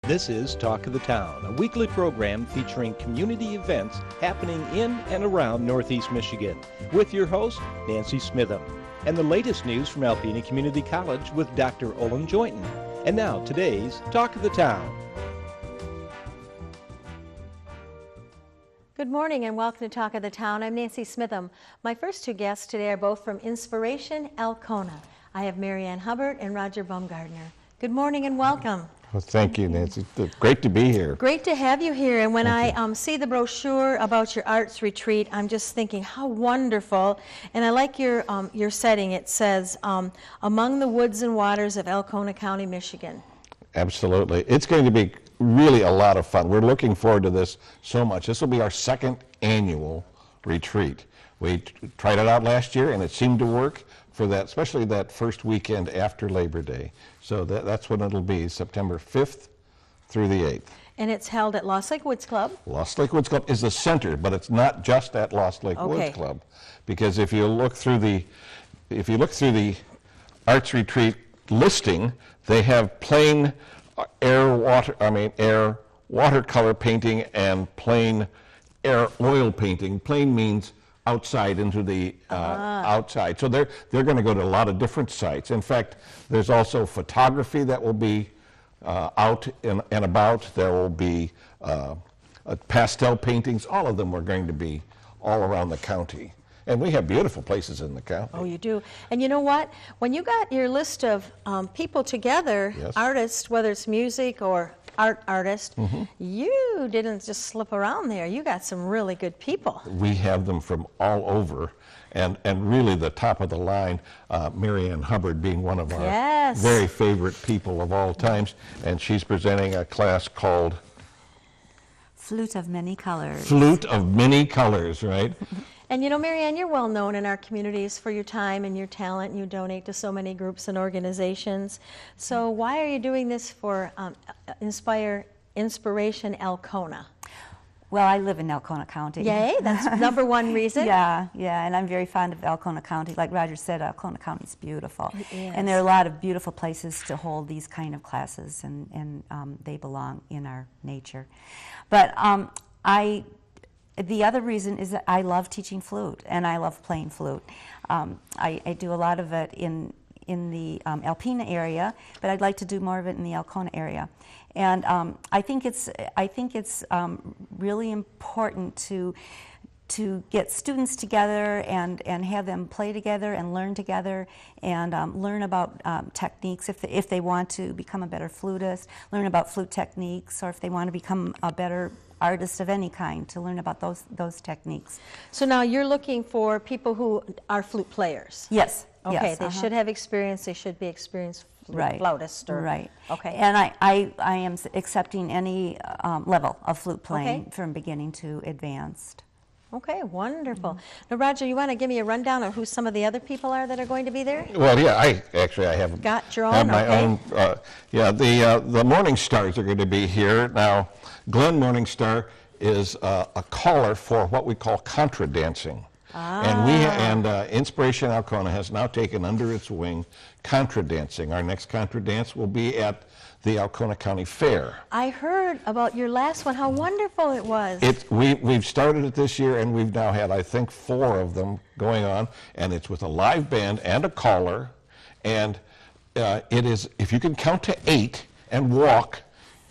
This is Talk of the Town, a weekly program featuring community events happening in and around Northeast Michigan, with your host, Nancy Smitham, and the latest news from Alpena Community College with Dr. Olin Joynton. And now, today's Talk of the Town. Good morning and welcome to Talk of the Town. I'm Nancy Smitham. My first two guests today are both from Inspiration Alcona. I have Marianne Hubbert and Roger Baumgartner. Good morning and welcome. Well, thank you, Nancy. Great to be here. Great to have you here. And when I see the brochure about your arts retreat, I'm just thinking how wonderful. And I like your setting. It says, among the woods and waters of Alcona County, Michigan. Absolutely. It's going to be really a lot of fun. We're looking forward to this so much. This will be our second annual retreat. We tried it out last year and it seemed to work for that, especially that first weekend after Labor Day. So that's when it'll be, September 5th through the 8th. And it's held at Lost Lake Woods Club? Lost Lake Woods Club is the center, but it's not just at Lost Lake Woods Club. Because if you look through the Arts Retreat listing, they have plain air watercolor painting and plain air oil painting. Plain means outside into the outside. So they're going to go to a lot of different sites. In fact, there's also photography that will be out and about. There will be pastel paintings. All of them are going to be all around the county. And we have beautiful places in the county. Oh, you do. And you know what? When you got your list of people together, yes, artists, whether it's music or art artist, you didn't just slip around there. You got some really good people. We have them from all over, and really the top of the line, Marianne Hubbert being one of our very favorite people of all times, and she's presenting a class called Flute of Many Colors. Flute of Many Colors, right? And you know, Marianne, you're well known in our communities for your time and your talent. You donate to so many groups and organizations. So why are you doing this for Inspiration Alcona? Well, I live in Alcona County. Yay, that's number one reason. Yeah, and I'm very fond of Alcona County. Like Roger said, Alcona County is beautiful. It is. And there are a lot of beautiful places to hold these kind of classes, and they belong in our nature. But the other reason is that I love teaching flute, and I love playing flute. I do a lot of it in the Alpena area, but I'd like to do more of it in the Alcona area. And I think it's really important to get students together and have them play together and learn together and learn about techniques if they want to become a better flutist, learn about flute techniques, or if they want to become a better artist of any kind, to learn about those techniques. So now you're looking for people who are flute players. Yes. Okay, yes, they should have experience. They should be experienced flautist. Right. Okay. And I am accepting any level of flute playing from beginning to advanced. Okay, wonderful. Now, Roger, you want to give me a rundown of who some of the other people are that are going to be there? Well, yeah, I have got your own. Have my own. The Morning Stars are going to be here now. Glenn Morningstar is a caller for what we call contra dancing. And Inspiration Alcona has now taken under its wing contra dancing. Our next contra dance will be at the Alcona County Fair. I heard about your last one, how wonderful it was. We've started it this year, and we've now had, I think, 4 of them going on, and it's with a live band and a caller, and it is, if you can count to 8 and walk,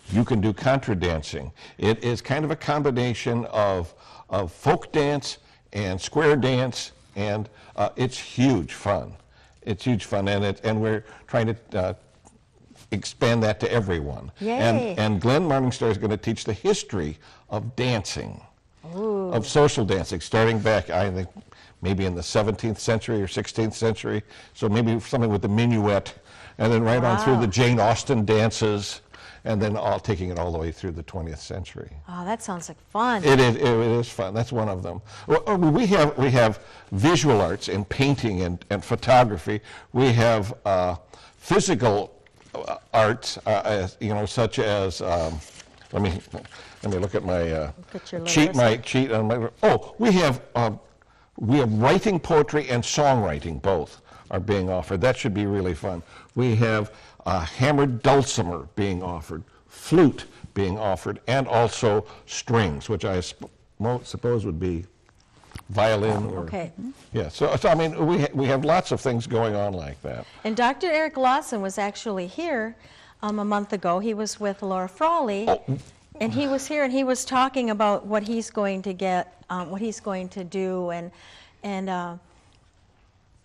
you can do contra dancing. It is kind of a combination of folk dance and square dance, and it's huge fun. It's huge fun, and we're trying to expand that to everyone. Yay. And Glenn Morningstar is going to teach the history of dancing, of social dancing, starting back, I think, maybe in the 17th century or 16th century, so maybe something with the minuet, and then right on through the Jane Austen dances, and then taking it all the way through the 20th century. Oh, that sounds like fun. It is fun. That's one of them. Well, we have visual arts and painting and photography. We have physical arts, such as let me look at my cheat. We have writing poetry and songwriting, both are being offered. That should be really fun. We have hammered dulcimer being offered, flute being offered, and also strings, which I suppose would be violin or... Okay. Yeah, so I mean, we have lots of things going on like that. And Dr. Eric Lawson was actually here a month ago. He was with Laura Frawley, and he was here and he was talking about what he's going to get, what he's going to do, and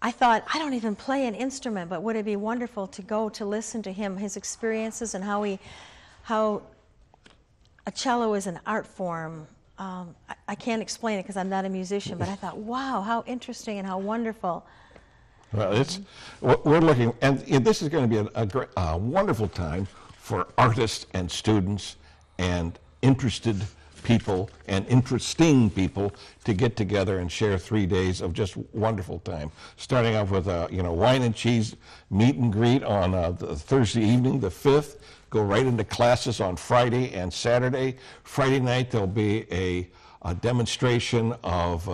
I thought, I don't even play an instrument, but would it be wonderful to go to listen to him, his experiences, and how a cello is an art form. I can't explain it because I'm not a musician, but I thought, wow, how interesting and how wonderful. Well, we're looking, and this is going to be a wonderful time for artists and students and interested people and interesting people to get together and share 3 days of just wonderful time. Starting off with a wine and cheese meet and greet on the Thursday evening, the 5th. Go right into classes on Friday and Saturday. Friday night there'll be a demonstration of,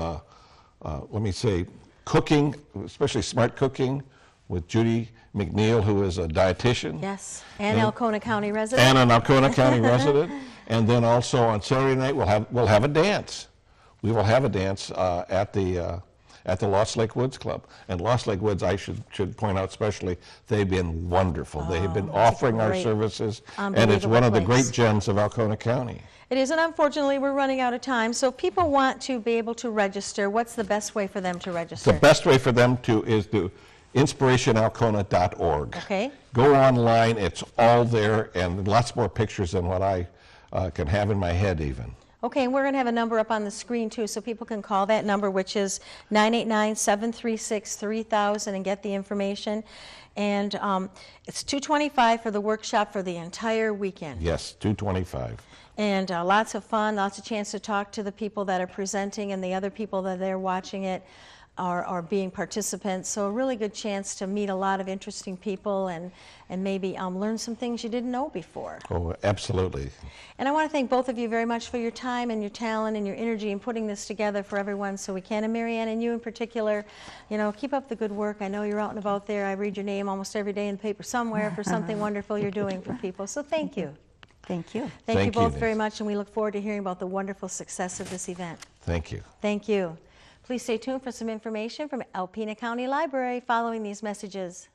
let me say, cooking, especially smart cooking, with Judy McNeil, who is a dietitian. Yes, and Alcona County resident. And an Alcona County resident. And then also on Saturday night we'll have a dance. We will have a dance at the Lost Lake Woods Club. And Lost Lake Woods, I should point out especially, they've been wonderful. They have been offering our services, and it's one of the great gems of Alcona County. It is, and unfortunately we're running out of time. So if people want to be able to register, what's the best way for them to register? The best way for them is to inspirationalcona.org. Okay. Go online, it's all there, and lots more pictures than what I can have in my head even. Okay, and we're going to have a number up on the screen too, so people can call that number, which is 989-736-3000, and get the information. And it's $225 for the workshop for the entire weekend. Yes, $225. And lots of fun, lots of chance to talk to the people that are presenting and the other people that are watching it are being participants. So a really good chance to meet a lot of interesting people and maybe learn some things you didn't know before. Oh, absolutely. And I want to thank both of you very much for your time and your talent and your energy in putting this together for everyone so we can. And Marianne, and you in particular, keep up the good work. I know you're out and about there. I read your name almost every day in the paper somewhere for something wonderful you're doing for people. So thank you. Thank you. Thank you both very much, and we look forward to hearing about the wonderful success of this event. Thank you. Thank you. Please stay tuned for some information from Alpena County Library following these messages.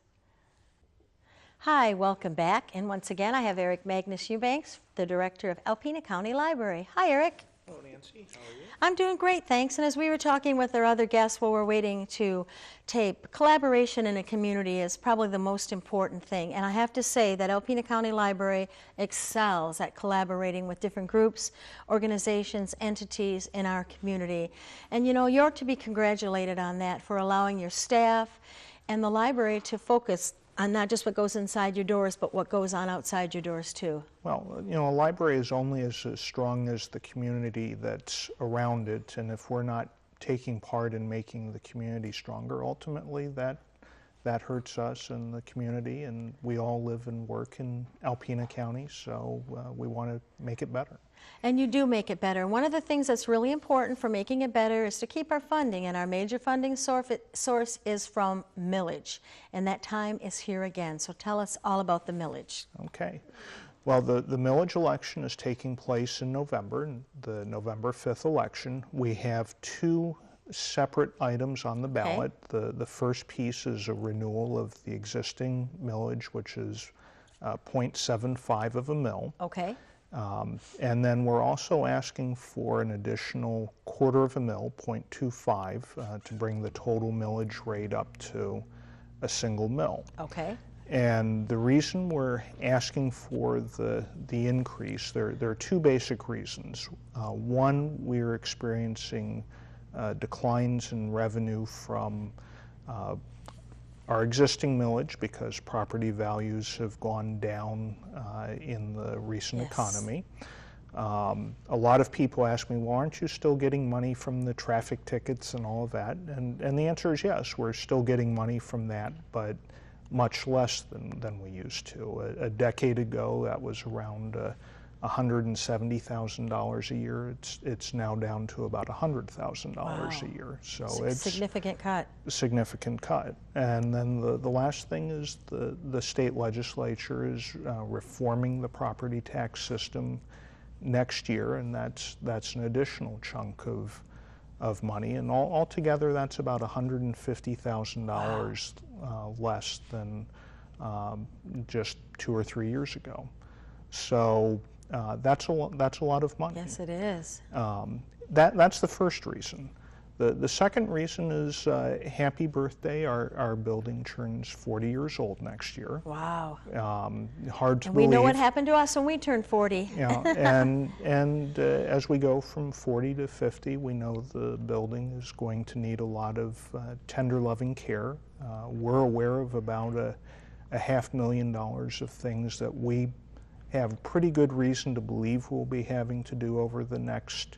Hi, welcome back. And once again, I have Magnus Eubanks, the director of Alpena County Library. Hi, Eric. Hello, Nancy. How are you? I'm doing great, thanks. And as we were talking with our other guests while we're waiting to tape, collaboration in a community is probably the most important thing. And I have to say that Alpena County Library excels at collaborating with different groups, organizations, entities in our community. And you're to be congratulated on that for allowing your staff and the library to focus on not just what goes inside your doors, but what goes on outside your doors too. Well, a library is only as strong as the community that's around it, and if we're not taking part in making the community stronger, ultimately that hurts us and the community, and we all live and work in Alpena County, so we want to make it better. And you do make it better. One of the things that's really important for making it better is to keep our funding, and our major funding source is from millage, and that time is here again. So tell us all about the millage. Okay. Well, the millage election is taking place in November, the November 5th election. We have two separate items on the ballot. Okay. The first piece is a renewal of the existing millage, which is 0.75 of a mill. Okay. And then we're also asking for an additional quarter of a mill, 0.25, to bring the total millage rate up to a single mill. Okay. And the reason we're asking for the increase, there are two basic reasons. One, we're experiencing declines in revenue from our existing millage because property values have gone down in the recent economy. A lot of people ask me, well, aren't you still getting money from the traffic tickets and all of that? And the answer is yes, we're still getting money from that, but much less than we used to. A decade ago, that was around $170,000 a year. It's now down to about $100,000 a year. So it's significant cut. a significant cut. And then the last thing is the state legislature is reforming the property tax system next year, and that's an additional chunk of money. And altogether, that's about $150,000 less than just 2 or 3 years ago. So that's a lot of money. Yes, it is. That's the first reason. The second reason is happy birthday. Our building turns 40 years old next year. Wow. Hard to And believe. we know what happened to us when we turned 40. Yeah, and as we go from 40 to 50, we know the building is going to need a lot of tender, loving care. We're aware of about a $500,000 of things that we have pretty good reason to believe we'll be having to do over the next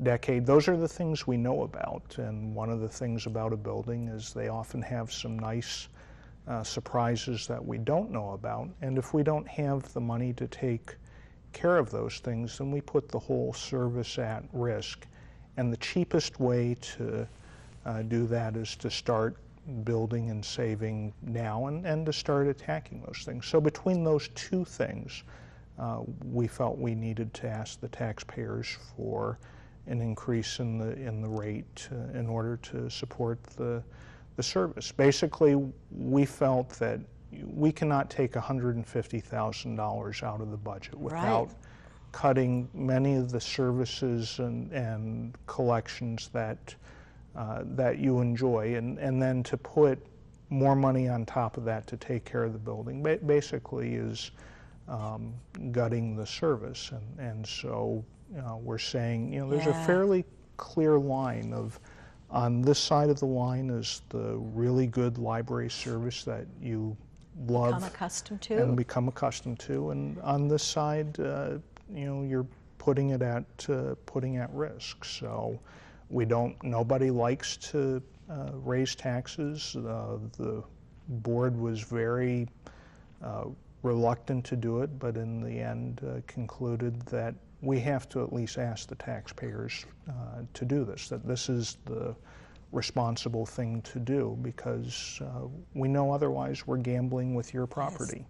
decade. Those are the things we know about, and one of the things about a building is they often have some nice surprises that we don't know about, and if we don't have the money to take care of those things, then we put the whole service at risk. And the cheapest way to do that is to start building and saving now, and to start attacking those things. So between those two things, we felt we needed to ask the taxpayers for an increase in the rate in order to support the service. Basically, we felt that we cannot take $150,000 out of the budget without cutting many of the services and collections that you enjoy, and then to put more money on top of that to take care of the building basically is gutting the service. And so we're saying, there's a fairly clear line of, on this side of the line is the really good library service that you love Become accustomed to. and become accustomed to, and on this side, you're putting it at risk. So nobody likes to raise taxes. The board was very reluctant to do it, but in the end concluded that we have to at least ask the taxpayers to do this, that this is the responsible thing to do, because we know otherwise we're gambling with your property. Yes.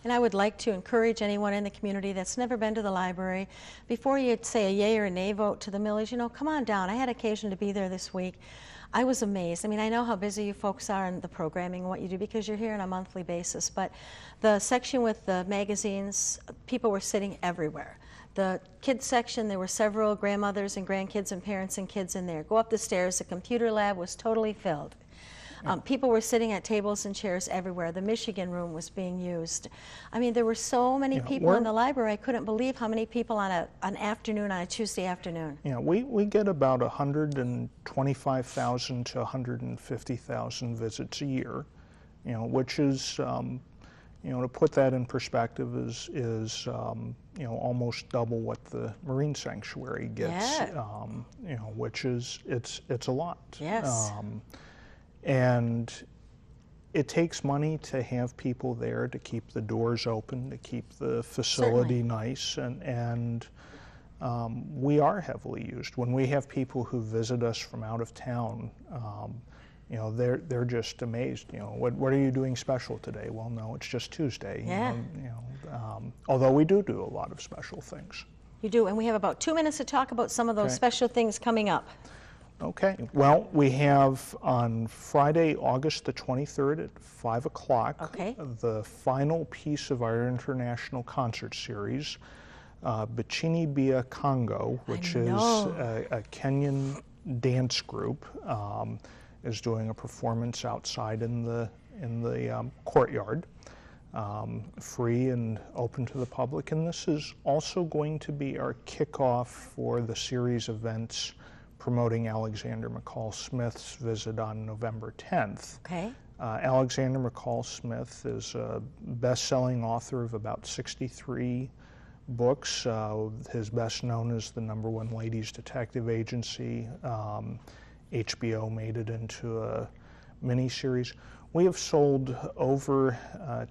And I would like to encourage anyone in the community that's never been to the library, before you say a yay or a nay vote to the millage, come on down. I had occasion to be there this week. I was amazed. I mean, I know how busy you folks are in the programming and what you do because you're here on a monthly basis, but the section with the magazines, people were sitting everywhere. The kids section, there were several grandmothers and grandkids and parents and kids in there. Go up the stairs, the computer lab was totally filled. People were sitting at tables and chairs everywhere. The Michigan room was being used. I mean, there were so many people in the library. I couldn't believe how many people on an afternoon, on a Tuesday afternoon. Yeah, we get about 125,000 to 150,000 visits a year, which is, to put that in perspective, is almost double what the Marine Sanctuary gets, which is, it's a lot. Yes. And it takes money to have people there, to keep the doors open, to keep the facility nice, and we are heavily used. When we have people who visit us from out of town, they're just amazed. What are you doing special today? Well, no, it's just Tuesday. Yeah. Although we do a lot of special things. You do, and we have about 2 minutes to talk about some of those special things coming up. Okay, well, we have on Friday, August the 23rd at 5 o'clock, the final piece of our international concert series, Bikini Bia Congo, which is a Kenyan dance group, is doing a performance outside in the courtyard, free and open to the public. And this is also going to be our kickoff for the series events promoting Alexander McCall Smith's visit on November 10th. Okay. Alexander McCall Smith is a best-selling author of about 63 books. His best known is the #1 Ladies Detective Agency. HBO made it into a miniseries. We have sold over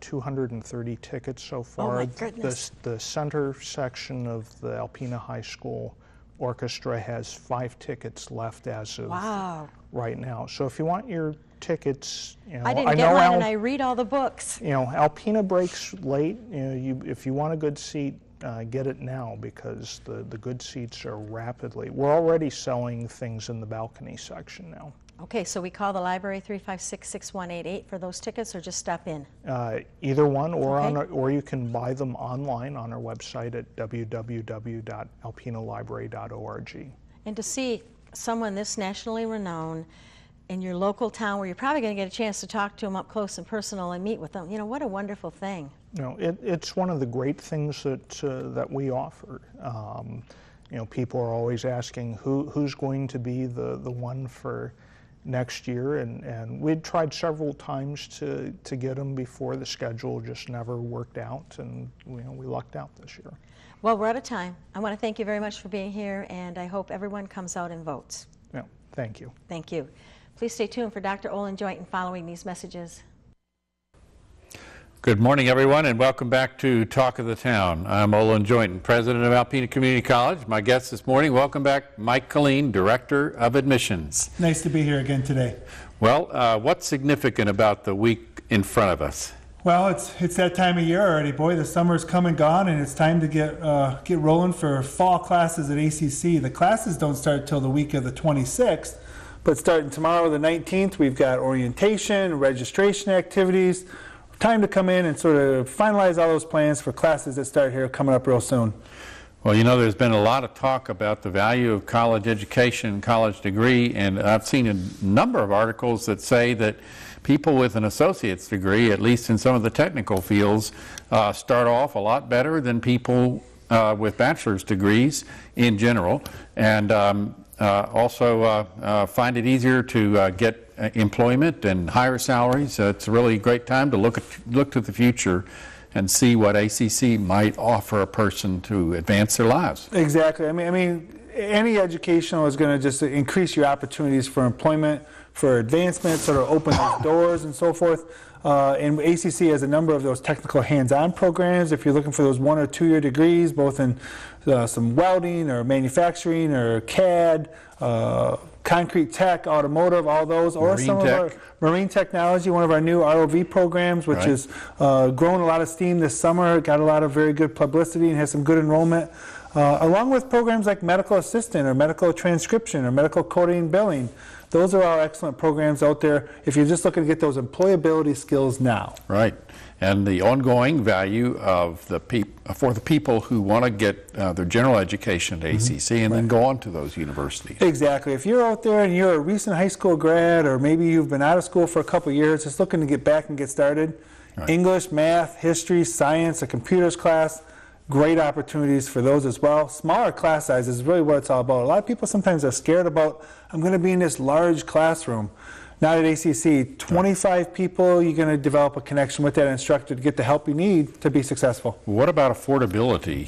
230 tickets so far. Oh my goodness. The center section of the Alpena High School Orchestra has 5 tickets left as of right now. So if you want your tickets, you know, I didn't get one, and I read all the books. You know, Alpena breaks late. You know, if you want a good seat, get it now, because the good seats are rapidly. We're already selling things in the balcony section now. Okay, so we call the library 356-6188 for those tickets, or just stop in? Either one, or Okay. or you can buy them online on our website at www.alpenalibrary.org. And to see someone this nationally renowned in your local town, where you're probably going to get a chance to talk to them up close and personal and meet with them, you know, what a wonderful thing. You know, it's one of the great things that we offer. You know, people are always asking who's going to be the one for next year, and we'd tried several times to get them before. The schedule just never worked out, and you know, we lucked out this year. Well, we're out of time. I want to thank you very much for being here, and I hope everyone comes out and votes. Yeah, thank you. Thank you. Please stay tuned for Dr. Olin Joynton following these messages. Good morning, everyone, and welcome back to Talk of the Town. I'm Olin Joynton, president of Alpena Community College. My guest this morning, welcome back, Mike Killeen, director of admissions. Nice to be here again today. Well, what's significant about the week in front of us? Well, it's that time of year already, boy. The summer's come and gone, and it's time to get rolling for fall classes at ACC. The classes don't start till the week of the 26th, but starting tomorrow, the 19th, we've got orientation, registration activities. Time to come in and sort of finalize all those plans for classes that start here coming up real soon. Well, you know, there's been a lot of talk about the value of college education, college degree, and I've seen a number of articles that say that people with an associate's degree, at least in some of the technical fields, start off a lot better than people with bachelor's degrees in general, and also find it easier to get employment and higher salaries. It's a really great time to look to the future and see what ACC might offer a person to advance their lives. Exactly. I mean, any educational is going to just increase your opportunities for employment, for advancement, sort of open those doors and so forth. And ACC has a number of those technical hands-on programs. If you're looking for those 1 or 2 year degrees, both in some welding or manufacturing or CAD, concrete tech, automotive, all those, or some of our marine technology, one of our new ROV programs, which has grown a lot of steam this summer, got a lot of very good publicity and has some good enrollment, along with programs like medical assistant or medical transcription or medical coding and billing. Those are all excellent programs out there if you're just looking to get those employability skills now. Right. And the ongoing value of for the people who want to get their general education at ACC and then go on to those universities. Exactly. If you're out there and you're a recent high school grad, or maybe you've been out of school for a couple of years, just looking to get back and get started, English, math, history, science, a computers class, great opportunities for those as well. Smaller class size is really what it's all about. A lot of people sometimes are scared about, I'm going to be in this large classroom. Not at ACC. 25 people, you're going to develop a connection with that instructor to get the help you need to be successful. What about affordability?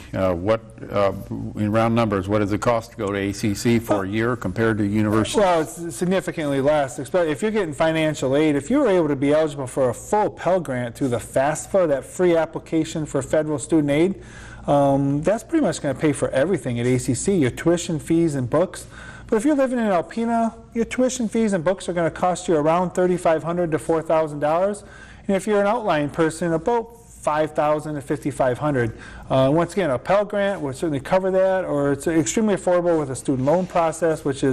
In round numbers, what does it cost to go to ACC for a year compared to university? Well, it's significantly less. If you're getting financial aid, if you were able to be eligible for a full Pell Grant through the FAFSA, that free application for federal student aid, that's pretty much going to pay for everything at ACC, your tuition, fees, and books. But if you're living in Alpena, your tuition fees and books are going to cost you around $3,500 to $4,000. And if you're an outlying person, about $5,000 to $5,500. Once again, a Pell Grant would certainly cover that, or it's extremely affordable with a student loan process, which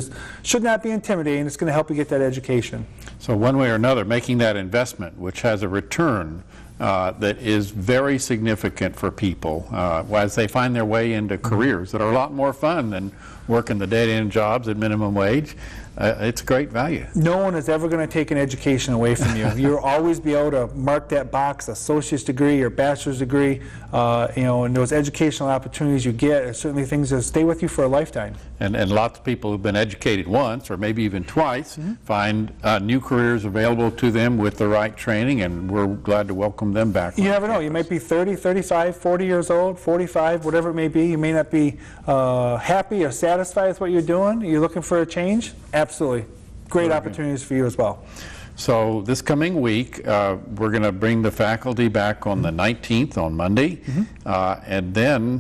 should not be intimidating. It's going to help you get that education. So one way or another, making that investment, which has a return that is very significant for people as they find their way into careers that are a lot more fun than working the dead-end jobs at minimum wage. It's great value. No one is ever going to take an education away from you. You'll always be able to mark that box, associate's degree or bachelor's degree, and those educational opportunities you get are certainly things that stay with you for a lifetime. And lots of people who've been educated once or maybe even twice find new careers available to them with the right training, and we're glad to welcome them back. You never know. You might be 30, 35, 40 years old, 45, whatever it may be. You may not be happy or satisfied with what you're doing. You're looking for a change? Absolutely. Great opportunities for you as well. So this coming week, we're going to bring the faculty back on the 19th, on Monday, and then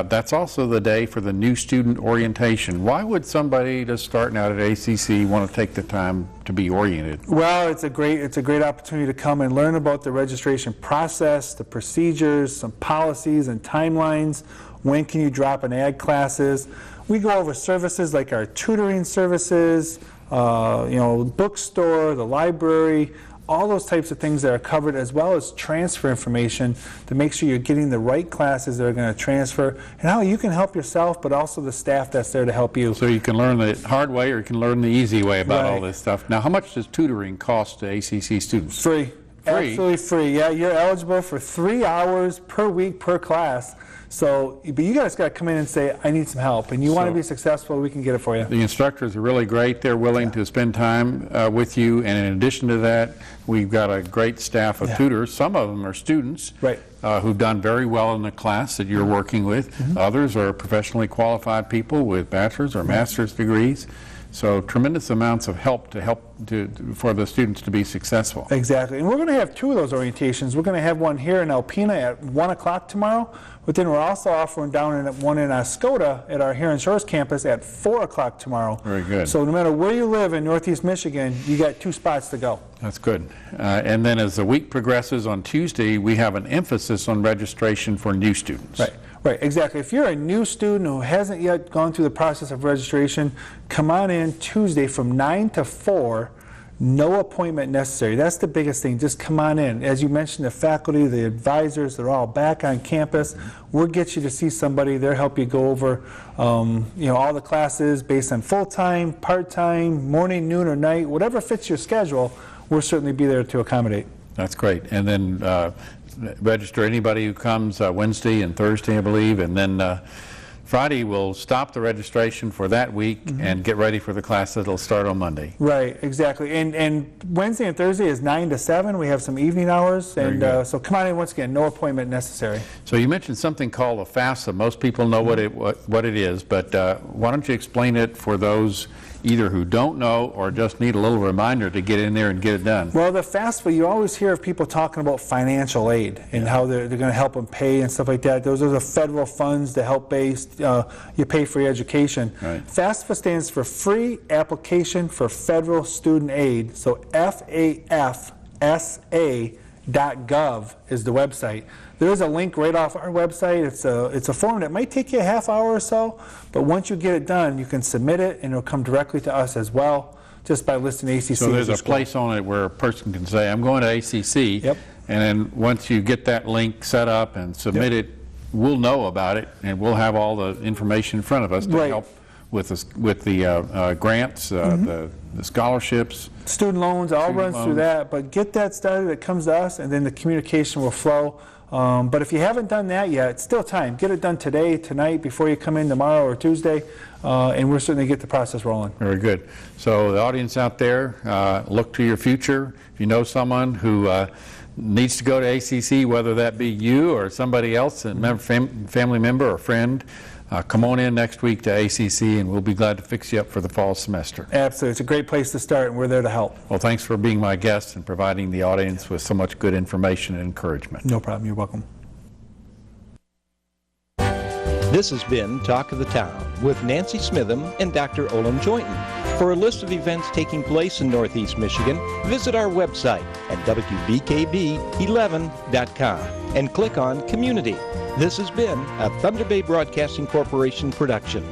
that's also the day for the new student orientation. Why would somebody just starting out at ACC want to take the time to be oriented? Well, it's a great opportunity to come and learn about the registration process, the procedures, some policies and timelines. When can you drop and add classes? We go over services like our tutoring services, bookstore, the library, all those types of things that are covered, as well as transfer information to make sure you're getting the right classes that are going to transfer, and how you can help yourself, but also the staff that's there to help you. So you can learn the hard way or you can learn the easy way about all this stuff. Now, how much does tutoring cost to ACC students? Free. Absolutely free. Yeah, you're eligible for 3 hours per week per class. So, but you guys got to come in and say, I need some help, and you want to be successful, we can get it for you. The instructors are really great. They're willing to spend time with you, and in addition to that, we've got a great staff of tutors. Some of them are students who've done very well in the class that you're working with. Others are professionally qualified people with bachelor's or master's degrees. So tremendous amounts of help for the students to be successful. Exactly, and we're going to have 2 of those orientations. We're going to have one here in Alpena at 1 o'clock tomorrow, but then we're also offering one in Oscoda at our Heron Shores campus at 4 o'clock tomorrow. Very good. So no matter where you live in Northeast Michigan, you got 2 spots to go. That's good. And then as the week progresses on Tuesday, we have an emphasis on registration for new students. Right, exactly. If you're a new student who hasn't yet gone through the process of registration, come on in Tuesday from 9 to 4, no appointment necessary. That's the biggest thing, just come on in. As you mentioned, the faculty, the advisors, they're all back on campus. We'll get you to see somebody, they'll help you go over all the classes based on full-time, part-time, morning, noon, or night, whatever fits your schedule, we'll certainly be there to accommodate. That's great. And then register anybody who comes Wednesday and Thursday, I believe, and then Friday we'll stop the registration for that week and get ready for the class that'll start on Monday. Right, exactly. And Wednesday and Thursday is 9 to 7. We have some evening hours, and so come on in once again, no appointment necessary. So you mentioned something called a FAFSA. Most people know what it is, but why don't you explain it for those either who don't know or just need a little reminder to get in there and get it done? Well, the FAFSA, you always hear of people talking about financial aid and how they're going to help them pay and stuff like that. Those are the federal funds to help you pay for your education. Right. FAFSA stands for Free Application for Federal Student Aid. So FAFSA.gov is the website. There is a link right off our website. It's a form that might take you a half hour or so, but once you get it done, you can submit it, and it'll come directly to us as well, just by listing ACC. So there's a place on it where a person can say, I'm going to ACC, and then once you get that link set up and submit it, we'll know about it, and we'll have all the information in front of us to help with the grants, the scholarships. Student loans, all runs through that, but get that started, it comes to us, and then the communication will flow. But if you haven't done that yet, it's still time. Get it done today, tonight, before you come in tomorrow or Tuesday, and we'll certainly get the process rolling. Very good. So the audience out there, look to your future. If you know someone who needs to go to ACC, whether that be you or somebody else, a family member or friend, come on in next week to ACC, and we'll be glad to fix you up for the fall semester. Absolutely. It's a great place to start, and we're there to help. Well, thanks for being my guest and providing the audience with so much good information and encouragement. No problem. You're welcome. This has been Talk of the Town with Nancy Smitham and Dr. Olin Joynton. For a list of events taking place in Northeast Michigan, visit our website at wbkb11.com and click on Community. This has been a Thunder Bay Broadcasting Corporation production.